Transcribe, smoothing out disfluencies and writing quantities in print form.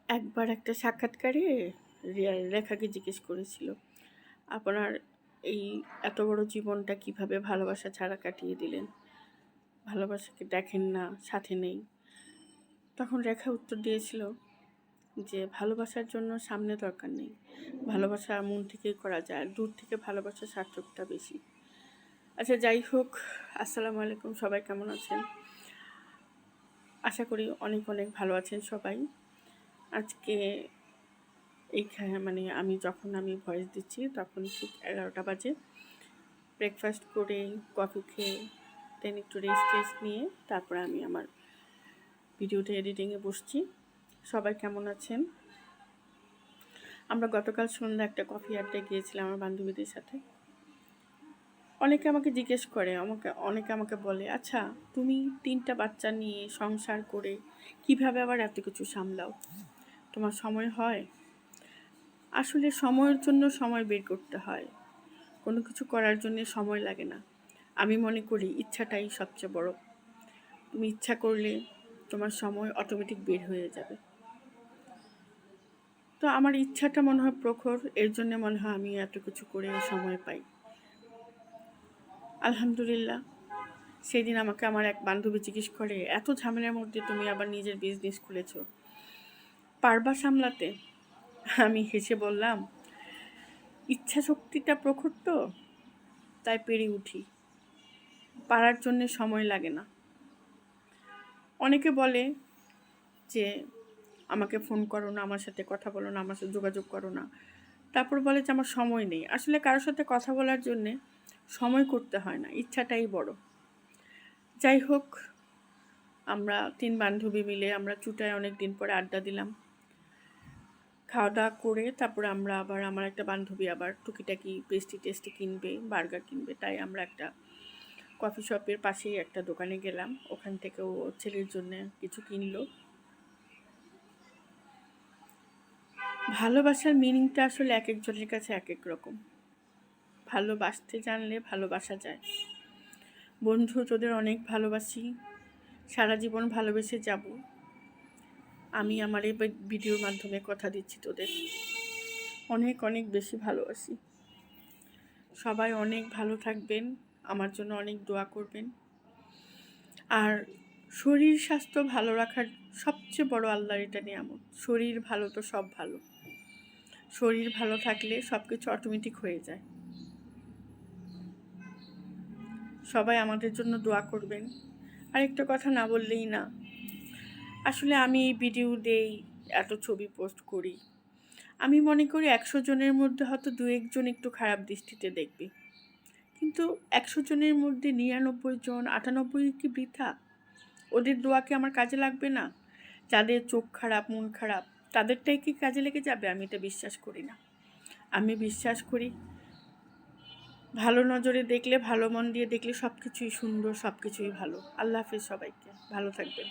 একবার একটা সাক্ষাৎকারে রেখাকে জিজ্ঞেস করেছিল, আপনার এই এত বড় জীবনটা কিভাবে ভালোবাসা ছাড়া কাটিয়ে দিলেন, ভালোবাসাকে দেখেন না, সাথে নেই। তখন রেখা উত্তর দিয়েছিল যে ভালোবাসার জন্য সামনে দরকার নেই, ভালোবাসা মন থেকেই করা যায়, আর দূর থেকে ভালোবাসার সার্থকটা বেশি। আচ্ছা, যাই হোক, আসসালামু আলাইকুম, সবাই কেমন আছেন? আশা করি অনেক অনেক ভালো আছেন সবাই। আজকে যখন আমি ভয়েস দিচ্ছি তখন ঠিক 11টা বাজে। ব্রেকফাস্ট করে কফি খেয়ে দেন একটু রেস্ট নিয়ে তারপরে আমি আমার ভিডিওটা এডিটিংয়ে বসছি। সবাই কেমন আছেন? আমরা গতকাল সন্ধ্যা একটা কফি আড্ডায় গিয়েছিলাম আমার বান্ধবীদের সাথে। অনেকে আমাকে জিজ্ঞেস করে, অনেকে আমাকে বলে, আচ্ছা তুমি 3টা বাচ্চা নিয়ে সংসার করে কিভাবে আবার এত কিছু সামলাও, তোমার সময় হয়? আসলে সময়ের জন্য সময় বের করতে হয়, কোনো কিছু করার জন্য সময় লাগে না। আমি মনে করি ইচ্ছাটাই সবচেয়ে বড়। তুমি ইচ্ছা করলে তোমার সময় অটোমেটিক বের হয়ে যাবে। তো আমার ইচ্ছাটা মনে হয় প্রখর, এর জন্য মনে হয় আমি এত কিছু করে সময় পাই। আলহামদুলিল্লাহ। সেদিন আমাকে আমার এক বান্ধবী জিজ্ঞেস করে, এত ঝামেলার মধ্যে তুমি আবার নিজের বিজনেস খুলেছো, পারবা সামলাতে? আমি হেসে বললাম, ইচ্ছা শক্তিটা প্রখর তো, তাই পেরে উঠি, পারার জন্য সময় লাগে না। অনেকে বলে যে আমাকে ফোন করো না, আমার সাথে কথা বলো না, আমার সাথে যোগাযোগ করো না, তারপর বলে যে আমার সময় নেই। আসলে কারোর সাথে কথা বলার জন্যে সময় করতে হয় না, ইচ্ছাটাই বড়। যাই হোক, আমরা 3 বান্ধবী মিলে আমরা চুটায় অনেক দিন পরে আড্ডা দিলাম। খাওয়া দাওয়া করে তারপরে আমরা আবার, আমার একটা বান্ধবী আবার টুকিটাকি পেস্ট্রি কিনবে, বার্গার কিনবে, তাই আমরা একটা কফি শপের পাশেই একটা দোকানে গেলাম। ওখান থেকে ও ছেলের জন্য কিছু কিনলো। ভালোবাসার মিনিংটা আসলে এক একজনের কাছে এক এক রকম। ভালোবাসতে জানলে ভালোবাসা যায়। বন্ধু, তোদের অনেক ভালোবাসি, সারা জীবন ভালোবেসে যাব। আমি আমার এই ভিডিওর মাধ্যমে কথা দিচ্ছি, তোদের অনেক অনেক বেশি ভালোবাসি। সবাই অনেক ভালো থাকবেন, আমার জন্য অনেক দোয়া করবেন। আর শরীর স্বাস্থ্য ভালো রাখার সবচেয়ে বড় আল্লাহর এটা নিয়ামত। শরীর ভালো তো সব ভালো। শরীর ভালো থাকলে সব কিছু অটোমেটিক হয়ে যায়। সবাই আমাদের জন্য দোয়া করবেন। আরেকটা কথা না বললেই না, আসলে আমি এই ভিডিও দেই, এত ছবি পোস্ট করি, আমি মনে করি 100 জনের মধ্যে হয়তো 2-1 জন একটু খারাপ দৃষ্টিতে দেখবে, কিন্তু 100 জনের মধ্যে 99 জন, 98 কি বৃথা? ওদের দোয়া কি আমার কাজে লাগবে না? যাদের চোখ খারাপ, মন খারাপ, তাদেরটাই কি কাজে লেগে যাবে? আমি এটা বিশ্বাস করি না। আমি বিশ্বাস করি ভালো নজরে দেখলে, ভালো মন দিয়ে দেখলে সব কিছুই সুন্দর, সব কিছুই ভালো। আল্লাহ হাফেজ সবাইকে, ভালো থাকবেন।